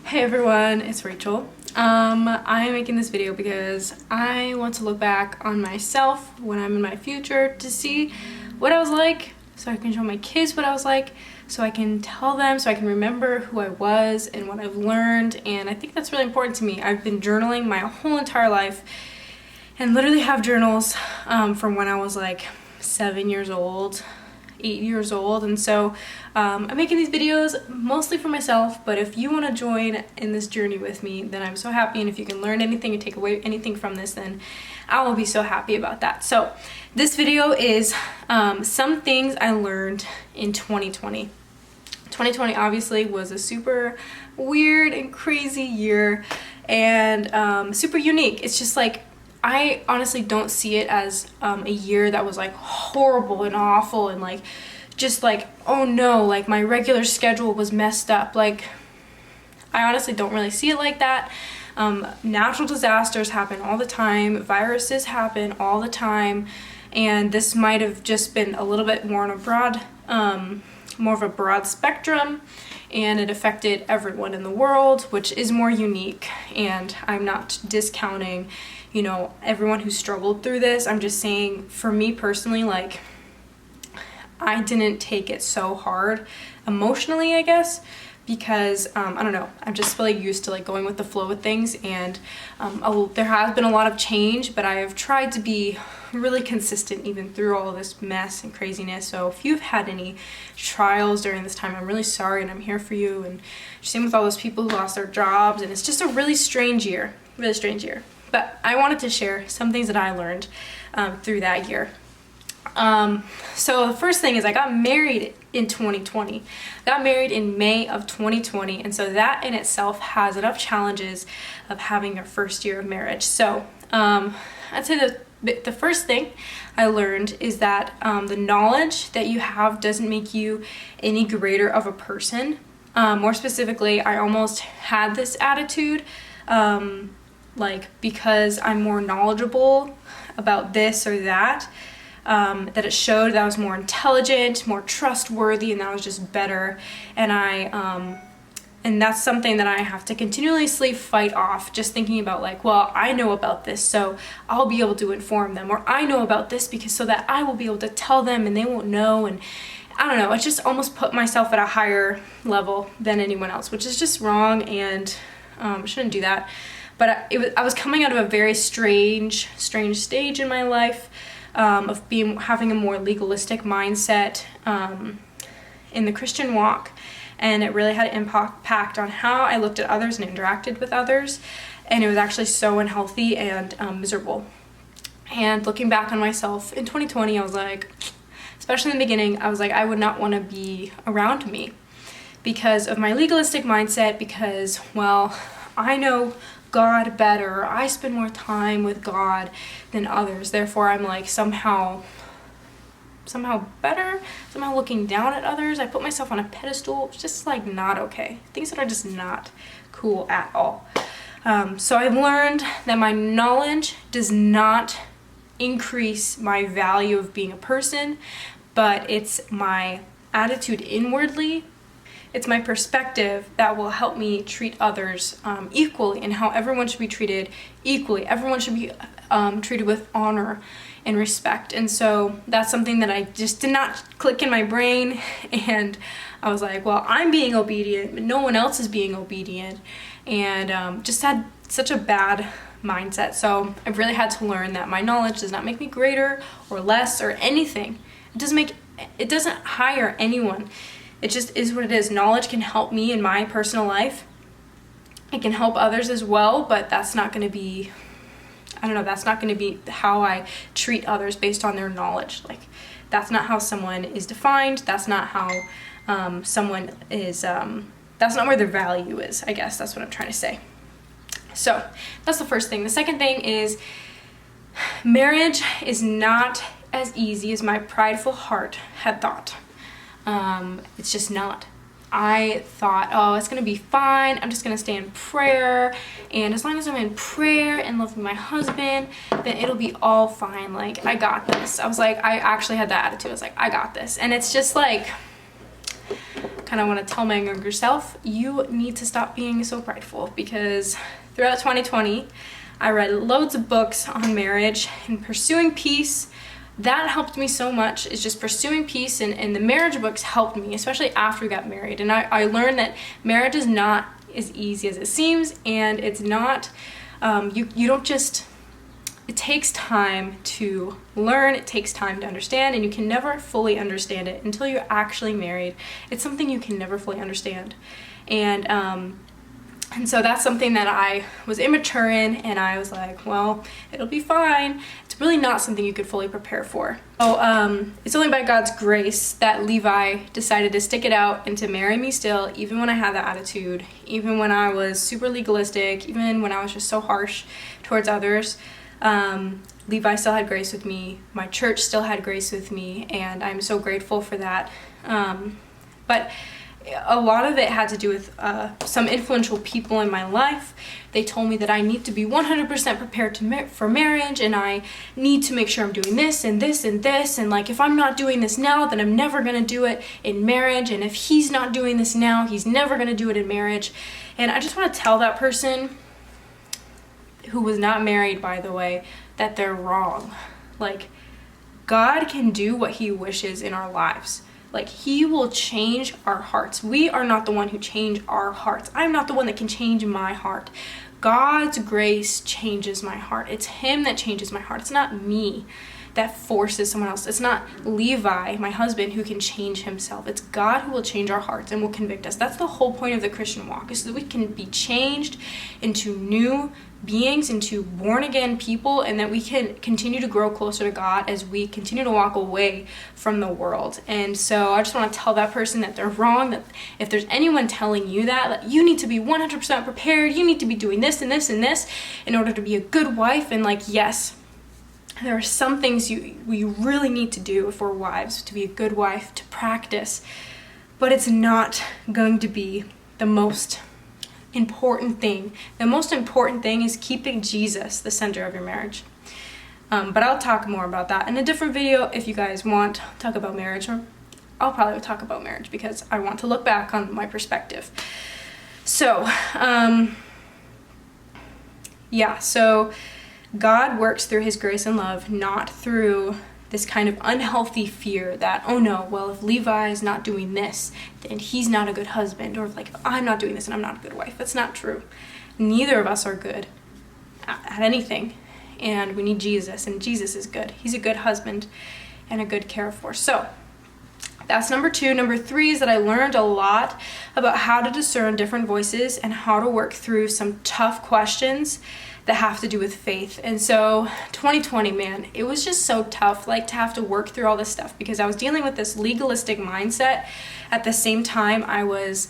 Hey everyone, it's Rachel. I am making this video because I want to look back on myself when I'm in my future to see what I was like, so I can show my kids what I was like, so I can tell them, so I can remember who I was and what I've learned. And I think that's really important to me. I've been journaling my whole entire life and literally have journals from when I was like 7 years old, 8 years old, and so I'm making these videos mostly for myself, but if you want to join in this journey with me, then I'm so happy, and if you can learn anything and take away anything from this, then I will be so happy about that. So this video is some things I learned in 2020. 2020 obviously was a super weird and crazy year and super unique. It's just like, I honestly don't see it as a year that was like horrible and awful and like just like, oh no, like my regular schedule was messed up. Like, I honestly don't really see it like that. Natural disasters happen all the time, viruses happen all the time, and this might have just been a little bit more on a broad, more of a broad spectrum, and it affected everyone in the world, which is more unique. And I'm not discounting, you know, everyone who struggled through this. I'm just saying, for me personally, like, I didn't take it so hard emotionally, I guess, because I don't know, I'm just really used to like going with the flow with things, and there has been a lot of change, but I have tried to be really consistent even through all this mess and craziness. So if you've had any trials during this time, I'm really sorry, and I'm here for you. And same with all those people who lost their jobs, and it's just a really strange year. But I wanted to share some things that I learned through that year. So the first thing is I got married in 2020. I got married in May of 2020, and so that in itself has enough challenges of having your first year of marriage. So I'd say the first thing I learned is that the knowledge that you have doesn't make you any greater of a person. More specifically, I almost had this attitude, like, because I'm more knowledgeable about this or that, that it showed that I was more intelligent, more trustworthy, and that I was just better. And and that's something that I have to continuously fight off, just thinking about like, well, I know about this, so I'll be able to inform them, or I know about this because so that I will be able to tell them and they won't know. And I don't know, I just almost put myself at a higher level than anyone else, which is just wrong, and shouldn't do that. But I was coming out of a very strange stage in my life, of having a more legalistic mindset in the Christian walk, and it really had an impact on how I looked at others and interacted with others, and it was actually so unhealthy and miserable. And looking back on myself in 2020, I was like, especially in the beginning, I was like, I would not want to be around me because of my legalistic mindset, because, well, I know God better, I spend more time with God than others, therefore I'm like somehow better, somehow looking down at others. I put myself on a pedestal. It's just like not okay. Things that are just not cool at all. So I've learned that my knowledge does not increase my value of being a person, but it's my attitude inwardly. It's my perspective that will help me treat others equally, and how everyone should be treated equally. Everyone should be treated with honor and respect. And so that's something that I just did not click in my brain. And I was like, well, I'm being obedient, but no one else is being obedient. And just had such a bad mindset. So I've really had to learn that my knowledge does not make me greater or less or anything. It doesn't hire anyone. It just is what it is. Knowledge can help me in my personal life. It can help others as well, but that's not going to be, I don't know, that's not going to be how I treat others based on their knowledge. Like, that's not how someone is defined. That's not how someone is, that's not where their value is, I guess. That's what I'm trying to say. So that's the first thing. The second thing is marriage is not as easy as my prideful heart had thought. It's just not. I thought, oh, it's gonna be fine. I'm just gonna stay in prayer, and as long as I'm in prayer and loving my husband, then it'll be all fine. Like, I got this. I was like, I actually had that attitude. I was like, I got this. And it's just like, kind of want to tell my younger self, you need to stop being so prideful, because throughout 2020, I read loads of books on marriage and pursuing peace. That helped me so much, is just pursuing peace, and the marriage books helped me, especially after we got married. And I learned that marriage is not as easy as it seems, and it's not, you don't just, it takes time to learn, it takes time to understand, and you can never fully understand it until you're actually married. It's something you can never fully understand. And so that's something that I was immature in, and I was like, well, it'll be fine. It's really not something you could fully prepare for. So it's only by God's grace that Levi decided to stick it out and to marry me still, even when I had that attitude, even when I was super legalistic, even when I was just so harsh towards others. Levi still had grace with me. My church still had grace with me, and I'm so grateful for that. But a lot of it had to do with some influential people in my life. They told me that I need to be 100% prepared for marriage, and I need to make sure I'm doing this and this and this, and like if I'm not doing this now, then I'm never gonna do it in marriage, and if he's not doing this now, he's never gonna do it in marriage. And I just want to tell that person, who was not married by the way, that they're wrong. Like, God can do what he wishes in our lives. Like, he will change our hearts. We are not the one who change our hearts. I'm not the one that can change my heart. God's grace changes my heart. It's him that changes my heart. It's not me that forces someone else. It's not Levi, my husband, who can change himself. It's God who will change our hearts and will convict us. That's the whole point of the Christian walk, is so that we can be changed into new beings, into born again people, and that we can continue to grow closer to God as we continue to walk away from the world. And so I just want to tell that person that they're wrong, that if there's anyone telling you that you need to be 100% prepared, you need to be doing this and this and this in order to be a good wife, and like, yes, there are some things you really need to do if we're wives, to be a good wife, to practice, but it's not going to be the most important thing. The most important thing is keeping Jesus the center of your marriage. But I'll talk more about that in a different video if you guys want to talk about marriage, or I'll probably talk about marriage because I want to look back on my perspective. So, so God works through his grace and love, not through this kind of unhealthy fear that, oh no, well, if Levi is not doing this, then he's not a good husband, or like, if I'm not doing this and I'm not a good wife. That's not true. Neither of us are good at anything, and we need Jesus, and Jesus is good. He's a good husband and a good care for. So that's number 2. Number 3 is that I learned a lot about how to discern different voices and how to work through some tough questions that have to do with faith. And so 2020, man, it was just so tough, like, to have to work through all this stuff, because I was dealing with this legalistic mindset. At the same time, I was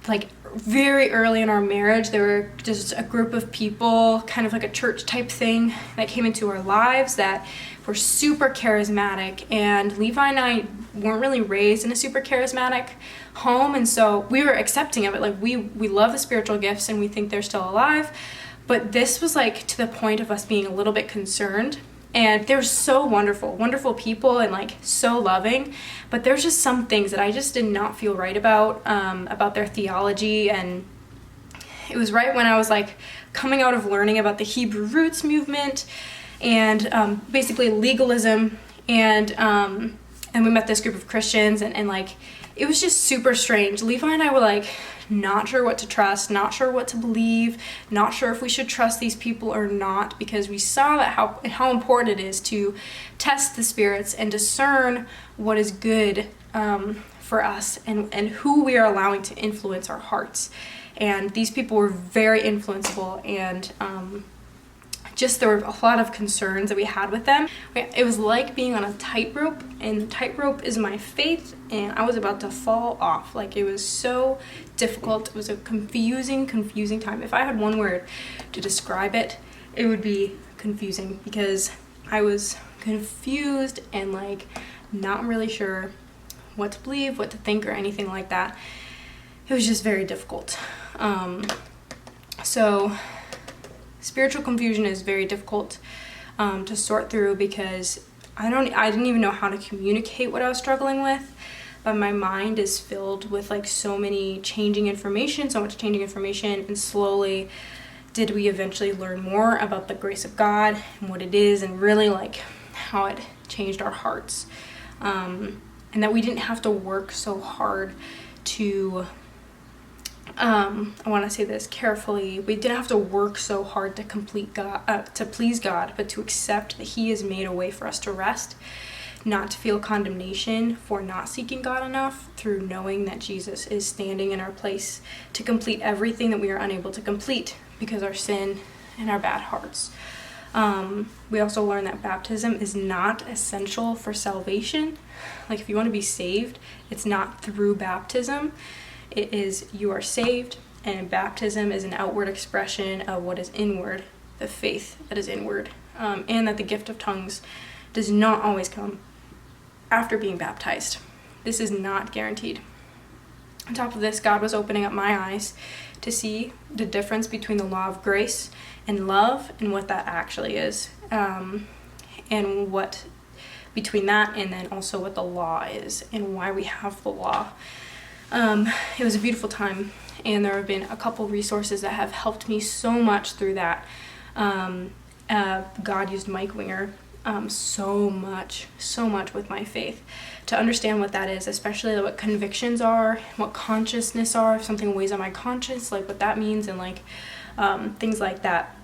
like, very early in our marriage, there were just a group of people, kind of like a church type thing, that came into our lives that were super charismatic, and Levi and I weren't really raised in a super charismatic home, and so we were accepting of it. Like, we love the spiritual gifts and we think they're still alive, but this was like to the point of us being a little bit concerned. And they're so wonderful people, and like so loving, but there's just some things that I just did not feel right about their theology. And it was right when I was like coming out of learning about the Hebrew roots movement and basically legalism, and we met this group of Christians, and like, it was just super strange. Levi and I were like not sure what to trust, not sure what to believe, not sure if we should trust these people or not, because we saw that how important it is to test the spirits and discern what is good for us, and who we are allowing to influence our hearts. And these people were very influenceable, and just there were a lot of concerns that we had with them. It was like being on a tightrope, and the tightrope is my faith, and I was about to fall off. Like, it was so difficult. It was a confusing time. If I had one word to describe it, it would be confusing, because I was confused and like not really sure what to believe, what to think, or anything like that. It was just very difficult. So spiritual confusion is very difficult to sort through, because I didn't even know how to communicate what I was struggling with. but my mind is filled with like so much changing information, and slowly did we eventually learn more about the grace of God and what it is, and really like how it changed our hearts, and that we didn't have to work so hard to I want to say this carefully. We didn't have to work so hard to to please God, but to accept that He has made a way for us to rest, not to feel condemnation for not seeking God enough, through knowing that Jesus is standing in our place to complete everything that we are unable to complete because our sin and our bad hearts. We also learn that baptism is not essential for salvation. Like, if you want to be saved, it's not through baptism. It is, you are saved, and baptism is an outward expression of what is inward, the faith that is inward, and that the gift of tongues does not always come after being baptized. This is not guaranteed. On top of this, God was opening up my eyes to see the difference between the law of grace and love, and what that actually is, and what between that and then also what the law is and why we have the law. It was a beautiful time, and there have been a couple resources that have helped me so much through that. God used Mike Winger so much with my faith to understand what that is, especially what convictions are, what consciousness are, if something weighs on my conscience, like what that means, and like things like that.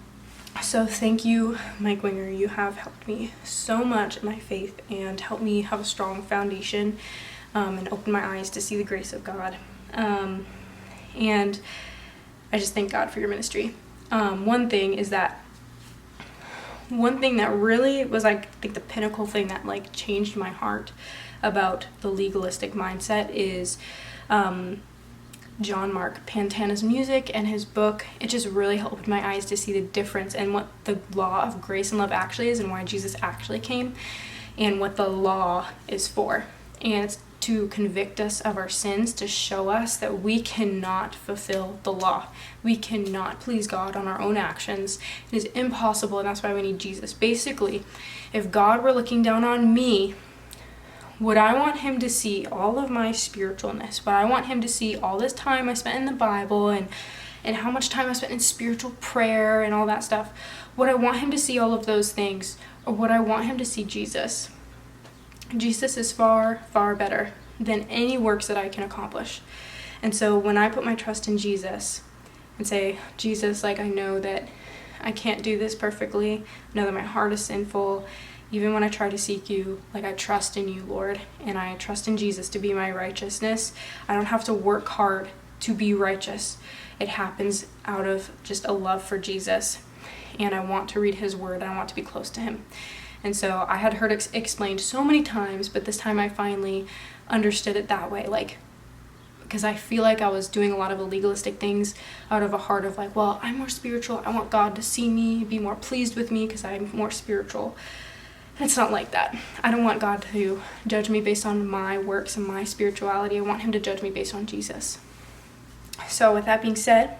So thank you, Mike Winger. You have helped me so much in my faith and helped me have a strong foundation, and open my eyes to see the grace of God. And I just thank God for your ministry. One thing that really was, like, I think the pinnacle thing that like changed my heart about the legalistic mindset is John Mark Pantana's music and his book. It just really opened my eyes to see the difference and what the law of grace and love actually is, and why Jesus actually came, and what the law is for. And it's to convict us of our sins, to show us that we cannot fulfill the law. We cannot please God on our own actions. It is impossible, and that's why we need Jesus. Basically, if God were looking down on me, would I want Him to see all of my spiritualness? Would I want Him to see all this time I spent in the Bible and how much time I spent in spiritual prayer and all that stuff? Would I want Him to see all of those things, or would I want Him to see Jesus? Jesus is far, far better than any works that I can accomplish. And so when I put my trust in Jesus and say, Jesus, like, I know that I can't do this perfectly. I know that my heart is sinful. Even when I try to seek you, like, I trust in you, Lord, and I trust in Jesus to be my righteousness. I don't have to work hard to be righteous. It happens out of just a love for Jesus, and I want to read His word, and I want to be close to Him. And so I had heard explained so many times, but this time I finally understood it that way, like, because I feel like I was doing a lot of legalistic things out of a heart of like, well, I'm more spiritual, I want God to see me, be more pleased with me because I'm more spiritual. And it's not like that. I don't want God to judge me based on my works and my spirituality. I want Him to judge me based on Jesus. So with that being said,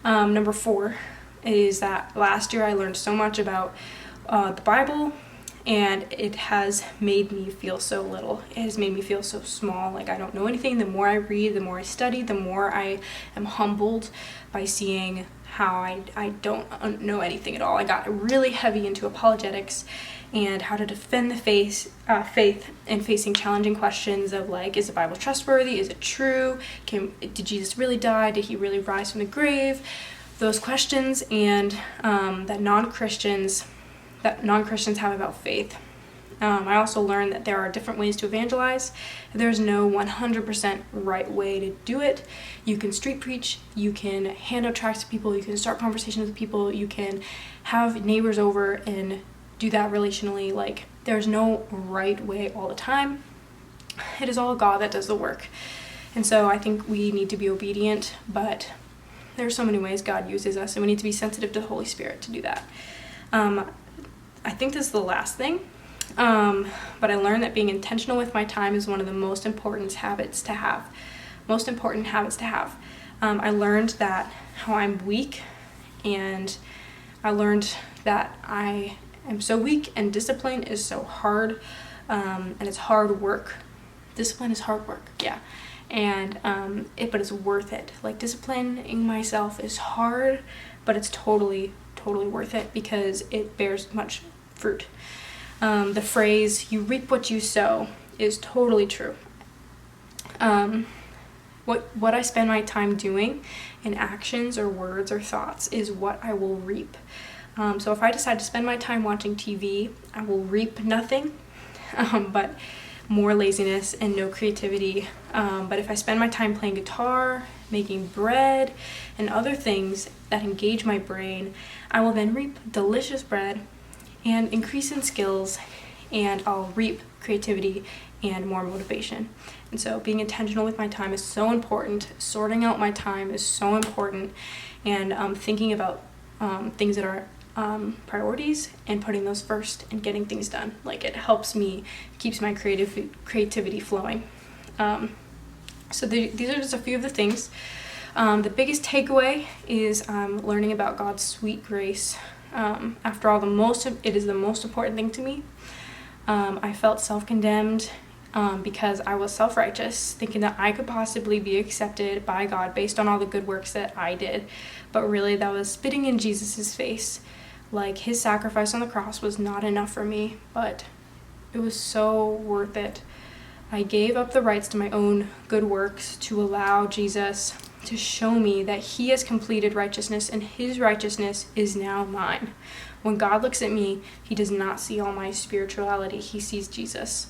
number 4 is that last year I learned so much about the Bible, and it has made me feel so little. It has made me feel so small, like I don't know anything. The more I read, the more I study, the more I am humbled by seeing how I don't know anything at all. I got really heavy into apologetics and how to defend the faith and facing challenging questions of like, is the Bible trustworthy? Is it true? Did Jesus really die? Did He really rise from the grave? Those questions, and that non-Christians have about faith. I also learned that there are different ways to evangelize. There's no 100% right way to do it. You can street preach, you can hand out tracts to people, you can start conversations with people, you can have neighbors over and do that relationally. Like, there's no right way all the time. It is all God that does the work. And so I think we need to be obedient, but there are so many ways God uses us, and we need to be sensitive to the Holy Spirit to do that. I think this is the last thing, but I learned that being intentional with my time is one of the most important habits to have. I learned that how I'm weak, and I learned that I am so weak, and discipline is so hard, and it's hard work Discipline is hard work, yeah. And but it's worth it. Like, disciplining myself is hard, but it's totally worth it because it bears much fruit. The phrase, you reap what you sow, is totally true. What I spend my time doing in actions or words or thoughts is what I will reap. So if I decide to spend my time watching TV, I will reap nothing but more laziness and no creativity. But if I spend my time playing guitar, making bread, and other things that engage my brain, I will then reap delicious bread and increase in skills, and I'll reap creativity and more motivation. And so being intentional with my time is so important. Sorting out my time is so important, and thinking about things that are priorities and putting those first and getting things done. Like, it helps me, keeps my creativity flowing. So these are just a few of the things. The biggest takeaway is learning about God's sweet grace. After all, it is the most important thing to me. I felt self-condemned because I was self-righteous, thinking that I could possibly be accepted by God based on all the good works that I did. But really, that was spitting in Jesus's face. Like, his sacrifice on the cross was not enough for me, but it was so worth it. I gave up the rights to my own good works to allow Jesus to show me that he has completed righteousness, and his righteousness is now mine. When God looks at me, he does not see all my spirituality, he sees Jesus.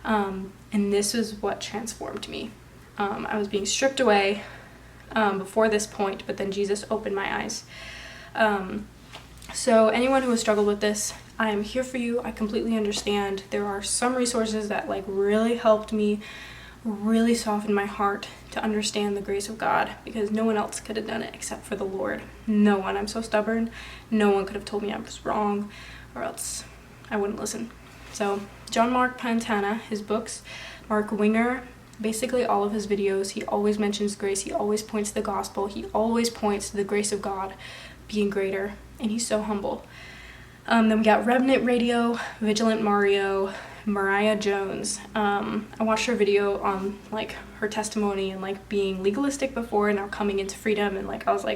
And this is what transformed me. I was being stripped away before this point, but then Jesus opened my eyes. So anyone who has struggled with this, I am here for you. I completely understand. There are some resources that really helped me, really softened my heart to understand the grace of God, because no one else could have done it except for the Lord. No one. I'm so stubborn. No one could have told me I was wrong, or else I wouldn't listen. So John Mark Pantana, his books, Mark Winger, basically all of his videos, he always mentions grace. He always points to the gospel. He always points to the grace of God being greater, and he's so humble. Then we got Remnant Radio, Vigilant Mario, Mariah Jones. I watched her video on her testimony and being legalistic before and now coming into freedom, and I was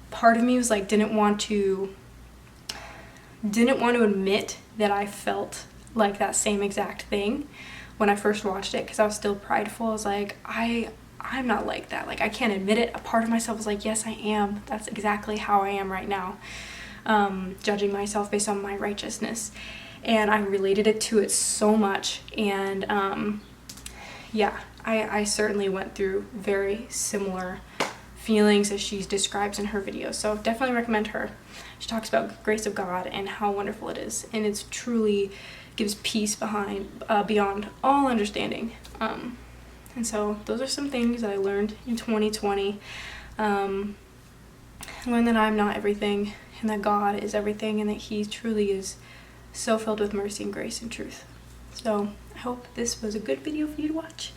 part of me was didn't want to admit that I felt that same exact thing when I first watched it, because I was still prideful. I was I'm not like that. I can't admit it. A part of myself was yes, I am. That's exactly how I am right now. Judging myself based on my righteousness. And I related it to it so much. And I certainly went through very similar feelings as she describes in her videos. So definitely recommend her. She talks about the grace of God and how wonderful it is. And it's truly gives peace beyond all understanding. And so those are some things that I learned in 2020. I learned that I'm not everything, and that God is everything, and that he truly is so filled with mercy and grace and truth. So I hope this was a good video for you to watch.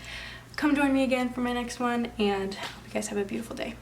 Come join me again for my next one, and I hope you guys have a beautiful day.